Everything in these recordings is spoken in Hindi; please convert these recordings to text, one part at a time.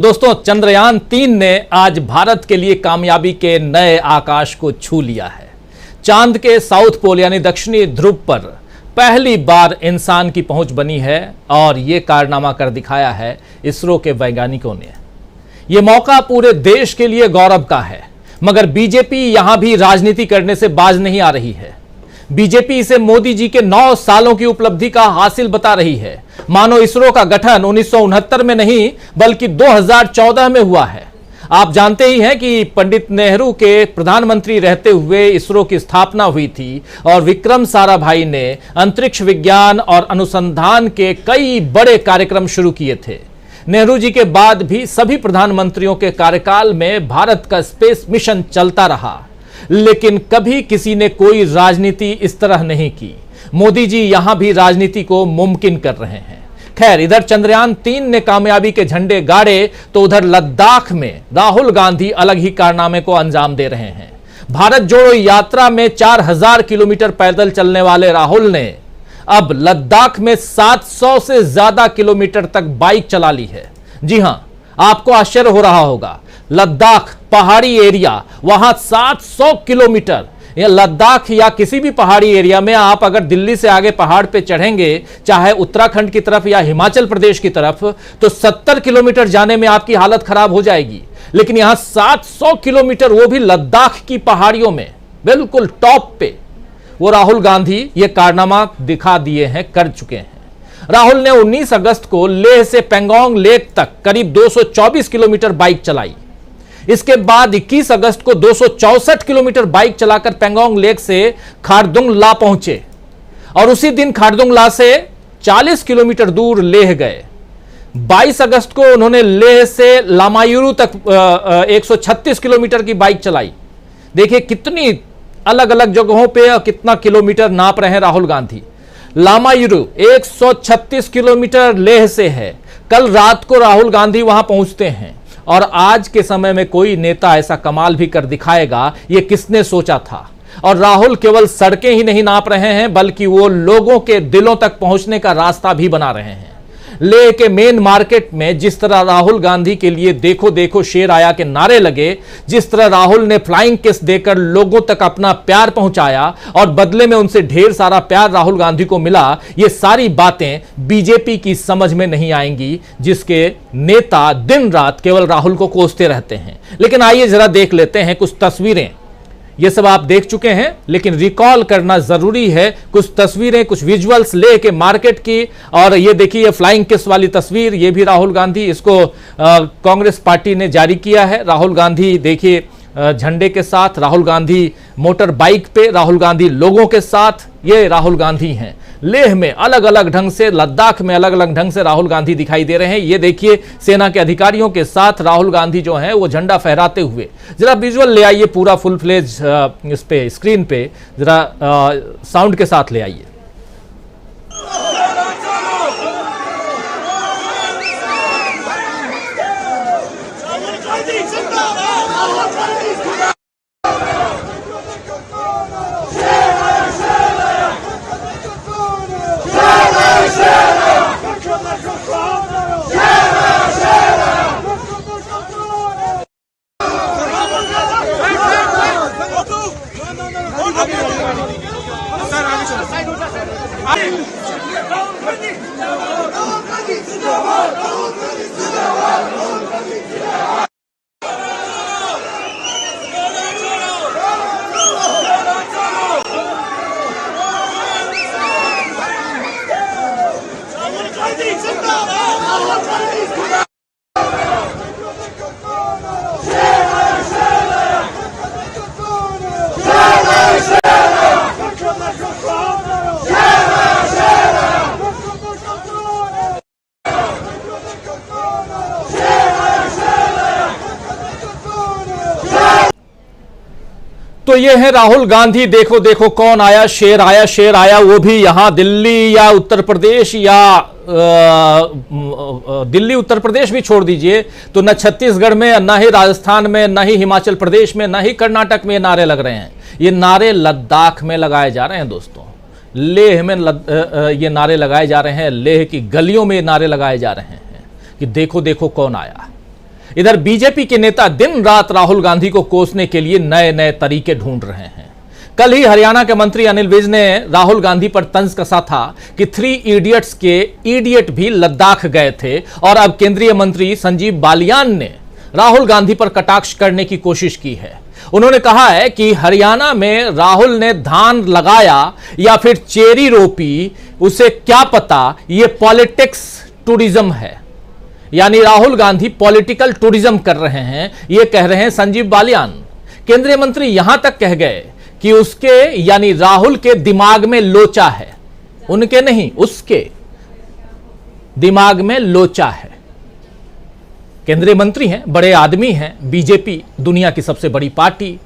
दोस्तों, चंद्रयान-3 ने आज भारत के लिए कामयाबी के नए आकाश को छू लिया है। चांद के साउथ पोल यानी दक्षिणी ध्रुव पर पहली बार इंसान की पहुंच बनी है और यह कारनामा कर दिखाया है इसरो के वैज्ञानिकों ने। यह मौका पूरे देश के लिए गौरव का है, मगर बीजेपी यहां भी राजनीति करने से बाज नहीं आ रही है। बीजेपी इसे मोदी जी के 9 सालों की उपलब्धि का हासिल बता रही है, मानो इसरो का गठन 1969 में नहीं बल्कि 2014 में हुआ है। आप जानते ही हैं कि पंडित नेहरू के प्रधानमंत्री रहते हुए इसरो की स्थापना हुई थी और विक्रम साराभाई ने अंतरिक्ष विज्ञान और अनुसंधान के कई बड़े कार्यक्रम शुरू किए थे। नेहरू जी के बाद भी सभी प्रधानमंत्रियों के कार्यकाल में भारत का स्पेस मिशन चलता रहा, लेकिन कभी किसी ने कोई राजनीति इस तरह नहीं की। मोदी जी यहां भी राजनीति को मुमकिन कर रहे हैं। खैर, इधर चंद्रयान-3 ने कामयाबी के झंडे गाड़े तो उधर लद्दाख में राहुल गांधी अलग ही कारनामे को अंजाम दे रहे हैं। भारत जोड़ो यात्रा में 4000 किलोमीटर पैदल चलने वाले राहुल ने अब लद्दाख में 700 से ज्यादा किलोमीटर तक बाइक चला ली है। जी हां, आपको आश्चर्य हो रहा होगा, लद्दाख पहाड़ी एरिया, वहां 700 किलोमीटर। या लद्दाख या किसी भी पहाड़ी एरिया में आप अगर दिल्ली से आगे पहाड़ पे चढ़ेंगे, चाहे उत्तराखंड की तरफ या हिमाचल प्रदेश की तरफ, तो 70 किलोमीटर जाने में आपकी हालत खराब हो जाएगी। लेकिन यहां 700 किलोमीटर, वो भी लद्दाख की पहाड़ियों में, बिल्कुल टॉप पे, वो राहुल गांधी ये कारनामा दिखा दिए हैं, कर चुके हैं। राहुल ने 19 अगस्त को लेह से पेंगोंग लेक तक करीब 224 किलोमीटर बाइक चलाई। इसके बाद 21 अगस्त को 264 किलोमीटर बाइक चलाकर पेंगोंग लेक से खारदुंग ला पहुंचे और उसी दिन खारदुंग ला से 40 किलोमीटर दूर लेह गए। 22 अगस्त को उन्होंने लेह से लामायुरु तक 136 किलोमीटर की बाइक चलाई। देखिए कितनी अलग अलग जगहों पे कितना किलोमीटर नाप रहे हैं राहुल गांधी। लामायुरु 136 किलोमीटर लेह से है। कल रात को राहुल गांधी वहां पहुंचते हैं और आज के समय में कोई नेता ऐसा कमाल भी कर दिखाएगा, ये किसने सोचा था। और राहुल केवल सड़कें ही नहीं नाप रहे हैं, बल्कि वो लोगों के दिलों तक पहुंचने का रास्ता भी बना रहे हैं। लेह के मेन मार्केट में जिस तरह राहुल गांधी के लिए देखो देखो शेर आया के नारे लगे, जिस तरह राहुल ने फ्लाइंग किस देकर लोगों तक अपना प्यार पहुंचाया और बदले में उनसे ढेर सारा प्यार राहुल गांधी को मिला, ये सारी बातें बीजेपी की समझ में नहीं आएंगी, जिसके नेता दिन रात केवल राहुल को कोसते रहते हैं। लेकिन आइए जरा देख लेते हैं कुछ तस्वीरें। ये सब आप देख चुके हैं, लेकिन रिकॉल करना जरूरी है कुछ तस्वीरें, कुछ विजुअल्स लेह के मार्केट की। और ये देखिए, ये फ्लाइंग किस वाली तस्वीर, ये भी राहुल गांधी, इसको कांग्रेस पार्टी ने जारी किया है। राहुल गांधी देखिए झंडे के साथ, राहुल गांधी मोटर बाइक पे, राहुल गांधी लोगों के साथ, ये राहुल गांधी हैं। लेह में अलग अलग ढंग से, लद्दाख में अलग अलग ढंग से राहुल गांधी दिखाई दे रहे हैं। ये देखिए सेना के अधिकारियों के साथ राहुल गांधी जो है वो झंडा फहराते हुए। जरा विजुअल ले आइए पूरा फुल फ्लेज इस पे स्क्रीन पे, जरा साउंड के साथ ले आइए। तो ये है राहुल गांधी, देखो देखो कौन आया, शेर आया, शेर आया, वो भी यहां दिल्ली या उत्तर प्रदेश या दिल्ली उत्तर प्रदेश भी छोड़ दीजिए तो न छत्तीसगढ़ में, न ही राजस्थान में, न ही हिमाचल प्रदेश में, न ही कर्नाटक में ये नारे लग रहे हैं। ये नारे लद्दाख में लगाए जा रहे हैं दोस्तों। लेह में ये नारे लगाए जा रहे हैं, लेह की गलियों में नारे लगाए जा रहे हैं कि देखो देखो कौन आया। इधर बीजेपी के नेता दिन रात राहुल गांधी को कोसने के लिए नए नए तरीके ढूंढ रहे हैं। कल ही हरियाणा के मंत्री अनिल विज ने राहुल गांधी पर तंज कसा था कि 3 इडियट्स के इडियट भी लद्दाख गए थे, और अब केंद्रीय मंत्री संजीव बालियान ने राहुल गांधी पर कटाक्ष करने की कोशिश की है। उन्होंने कहा है कि हरियाणा में राहुल ने धान लगाया या फिर चेरी रोपी, उसे क्या पता, यह पॉलिटिक्स टूरिज्म है। यानी राहुल गांधी पॉलिटिकल टूरिज्म कर रहे हैं, यह कह रहे हैं संजीव बालियान। केंद्रीय मंत्री यहां तक कह गए कि उसके यानी राहुल के दिमाग में लोचा है, उनके नहीं, उसके दिमाग में लोचा है। केंद्रीय मंत्री हैं, बड़े आदमी हैं, बीजेपी दुनिया की सबसे बड़ी पार्टी,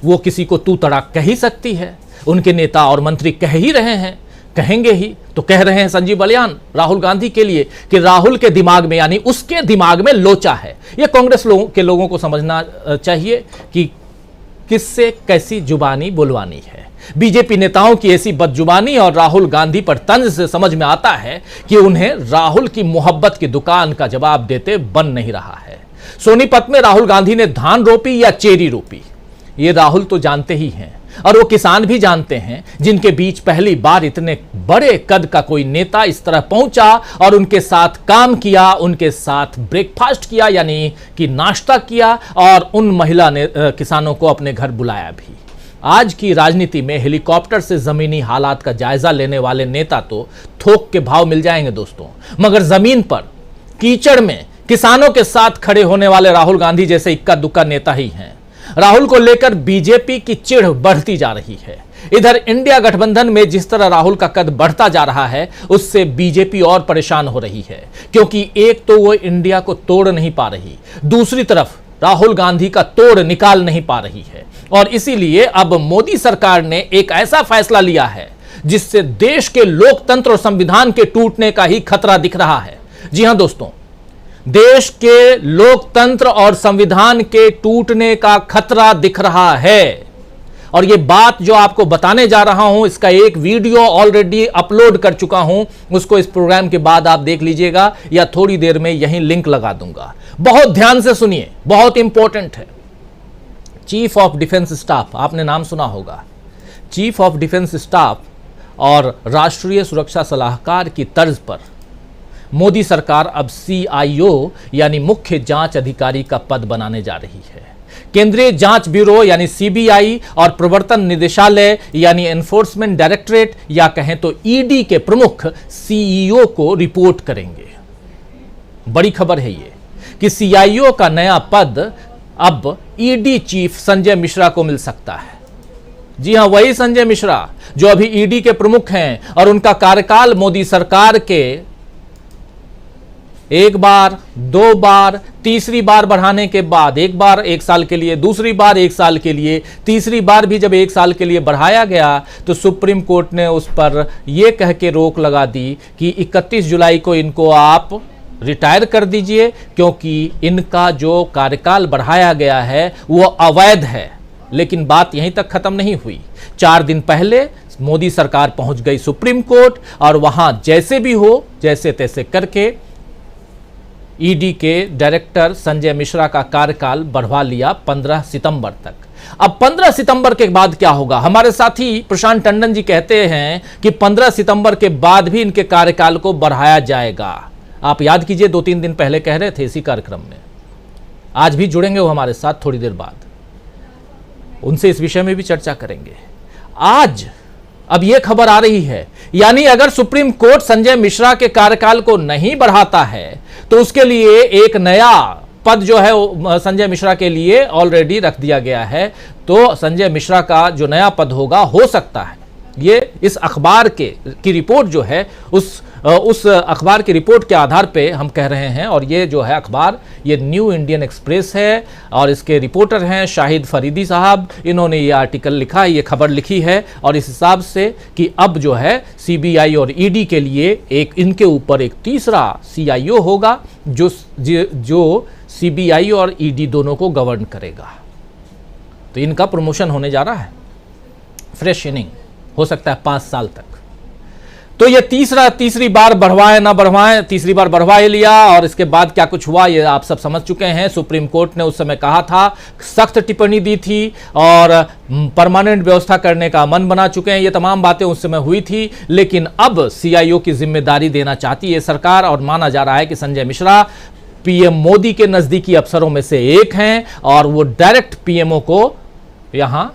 वो किसी को तू तड़ाक कह ही सकती है। उनके नेता और मंत्री कह ही रहे हैं, कहेंगे ही। तो कह रहे हैं संजीव बालियान राहुल गांधी के लिए कि राहुल के दिमाग में यानी उसके दिमाग में लोचा है। यह कांग्रेस के लोगों को समझना चाहिए कि किससे कैसी जुबानी बुलवानी है। बीजेपी नेताओं की ऐसी बदजुबानी और राहुल गांधी पर तंज से समझ में आता है कि उन्हें राहुल की मोहब्बत की दुकान का जवाब देते बन नहीं रहा है। सोनीपत में राहुल गांधी ने धान रोपी या चेरी रोपी, ये राहुल तो जानते ही हैं, और वो किसान भी जानते हैं जिनके बीच पहली बार इतने बड़े कद का कोई नेता इस तरह पहुंचा और उनके साथ काम किया, उनके साथ ब्रेकफास्ट किया यानी कि नाश्ता किया, और उन महिला ने किसानों को अपने घर बुलाया भी। आज की राजनीति में हेलीकॉप्टर से जमीनी हालात का जायजा लेने वाले नेता तो थोक के भाव मिल जाएंगे दोस्तों, मगर जमीन पर कीचड़ में किसानों के साथ खड़े होने वाले राहुल गांधी जैसे इक्का दुक्का नेता ही हैं। राहुल को लेकर बीजेपी की चिढ़ बढ़ती जा रही है। इधर इंडिया गठबंधन में जिस तरह राहुल का कद बढ़ता जा रहा है, उससे बीजेपी और परेशान हो रही है, क्योंकि एक तो वो इंडिया को तोड़ नहीं पा रही, दूसरी तरफ राहुल गांधी का तोड़ निकाल नहीं पा रही है। और इसीलिए अब मोदी सरकार ने एक ऐसा फैसला लिया है जिससे देश के लोकतंत्र और संविधान के टूटने का ही खतरा दिख रहा है। जी हां दोस्तों, देश के लोकतंत्र और संविधान के टूटने का खतरा दिख रहा है। और यह बात जो आपको बताने जा रहा हूं, इसका एक वीडियो ऑलरेडी अपलोड कर चुका हूं, उसको इस प्रोग्राम के बाद आप देख लीजिएगा या थोड़ी देर में यहीं लिंक लगा दूंगा। बहुत ध्यान से सुनिए, बहुत इंपॉर्टेंट है। चीफ ऑफ डिफेंस स्टाफ, आपने नाम सुना होगा, चीफ ऑफ डिफेंस स्टाफ और राष्ट्रीय सुरक्षा सलाहकार की तर्ज पर मोदी सरकार अब CIO यानी मुख्य जांच अधिकारी का पद बनाने जा रही है। केंद्रीय जांच ब्यूरो यानी CBI और प्रवर्तन निदेशालय यानी एनफोर्समेंट डायरेक्टरेट या कहें तो ED के प्रमुख CEO को रिपोर्ट करेंगे। बड़ी खबर है ये कि CIO का नया पद अब ED चीफ संजय मिश्रा को मिल सकता है। जी हां, वही संजय मिश्रा जो अभी ED के प्रमुख हैं, और उनका कार्यकाल मोदी सरकार के एक बार, 2 बार, तीसरी बार बढ़ाने के बाद, एक बार 1 साल के लिए, दूसरी बार 1 साल के लिए, तीसरी बार भी जब 1 साल के लिए बढ़ाया गया तो सुप्रीम कोर्ट ने उस पर यह कह के रोक लगा दी कि 31 जुलाई को इनको आप रिटायर कर दीजिए, क्योंकि इनका जो कार्यकाल बढ़ाया गया है वो अवैध है। लेकिन बात यहीं तक खत्म नहीं हुई। 4 दिन पहले मोदी सरकार पहुंच गई सुप्रीम कोर्ट, और वहां जैसे भी हो, जैसे तैसे करके ED के डायरेक्टर संजय मिश्रा का कार्यकाल बढ़वा लिया 15 सितंबर तक। अब 15 सितंबर के बाद क्या होगा? हमारे साथी प्रशांत टंडन जी कहते हैं कि 15 सितंबर के बाद भी इनके कार्यकाल को बढ़ाया जाएगा। आप याद कीजिए, 2-3 दिन पहले कह रहे थे इसी कार्यक्रम में। आज भी जुड़ेंगे वो हमारे साथ थोड़ी देर बाद, उनसे इस विषय में भी चर्चा करेंगे। आज अब यह खबर आ रही है, यानी अगर सुप्रीम कोर्ट संजय मिश्रा के कार्यकाल को नहीं बढ़ाता है तो उसके लिए एक नया पद जो है संजय मिश्रा के लिए ऑलरेडी रख दिया गया है। तो संजय मिश्रा का जो नया पद होगा, हो सकता है, ये इस अखबार की रिपोर्ट जो है उस अखबार की रिपोर्ट के आधार पे हम कह रहे हैं। और ये जो है अखबार, ये न्यू इंडियन एक्सप्रेस है और इसके रिपोर्टर हैं शाहिद फरीदी साहब। इन्होंने ये आर्टिकल लिखा है, ये खबर लिखी है, और इस हिसाब से कि अब जो है CBI और ED के लिए इनके ऊपर एक तीसरा CIO होगा जो CBI और ED दोनों को गवर्न करेगा। तो इनका प्रमोशन होने जा रहा है, फ्रेश इनिंग हो सकता है 5 साल तक। तो ये तीसरी बार बढ़वाएं ना बढ़वाएं, तीसरी बार बढ़वा ही लिया और इसके बाद क्या कुछ हुआ ये आप सब समझ चुके हैं। सुप्रीम कोर्ट ने उस समय कहा था, सख्त टिप्पणी दी थी और परमानेंट व्यवस्था करने का मन बना चुके हैं। ये तमाम बातें उस समय हुई थी, लेकिन अब सीआईओ की जिम्मेदारी देना चाहती है सरकार और माना जा रहा है कि संजय मिश्रा पीएम मोदी के नजदीकी अफसरों में से एक हैं और वो डायरेक्ट पीएमओ को यहां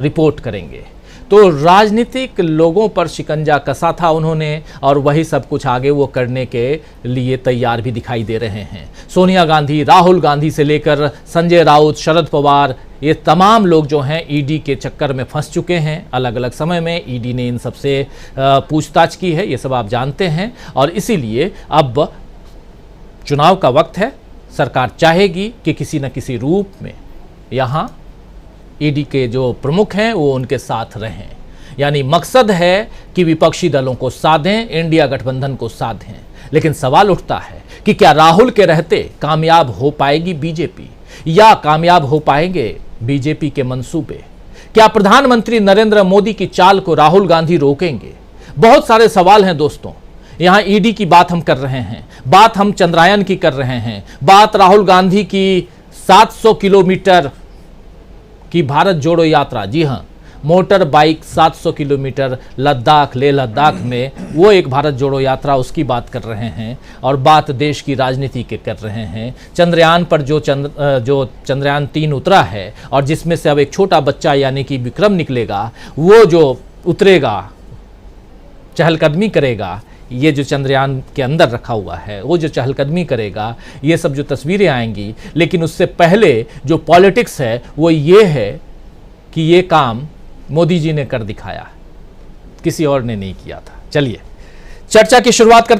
रिपोर्ट करेंगे। तो राजनीतिक लोगों पर शिकंजा कसा था उन्होंने और वही सब कुछ आगे वो करने के लिए तैयार भी दिखाई दे रहे हैं। सोनिया गांधी, राहुल गांधी से लेकर संजय राउत, शरद पवार, ये तमाम लोग जो हैं ईडी के चक्कर में फंस चुके हैं। अलग अलग समय में ईडी ने इन सबसे पूछताछ की है, ये सब आप जानते हैं। और इसीलिए अब चुनाव का वक्त है, सरकार चाहेगी कि किसी न किसी रूप में यहाँ ईडी के जो प्रमुख हैं वो उनके साथ रहें। यानी मकसद है कि विपक्षी दलों को साधें, इंडिया गठबंधन को साधें। लेकिन सवाल उठता है कि क्या राहुल के रहते कामयाब हो पाएगी बीजेपी या कामयाब हो पाएंगे बीजेपी के मंसूबे? क्या प्रधानमंत्री नरेंद्र मोदी की चाल को राहुल गांधी रोकेंगे? बहुत सारे सवाल हैं दोस्तों। यहां ईडी की बात हम कर रहे हैं, बात हम चंद्रयान की कर रहे हैं, बात राहुल गांधी की 700 किलोमीटर की भारत जोड़ो यात्रा, जी हां, motor bike 700 kilometre Ladakh, Leh Ladakh में वो एक भारत जोड़ो यात्रा, उसकी बात कर रहे हैं और बात देश की राजनीति के कर रहे हैं। चंद्रयान पर जो चंद्रयान 3 उतरा है और जिसमें से अब एक छोटा बच्चा यानी कि विक्रम निकलेगा, वो जो उतरेगा, चहलकदमी करेगा, ये जो चंद्रयान के अंदर रखा हुआ है वो जो चहलकदमी करेगा, ये सब जो तस्वीरें आएंगी। लेकिन उससे पहले जो पॉलिटिक्स है वो ये है कि ये काम मोदी जी ने कर दिखाया, किसी और ने नहीं किया था। चलिए चर्चा की शुरुआत करते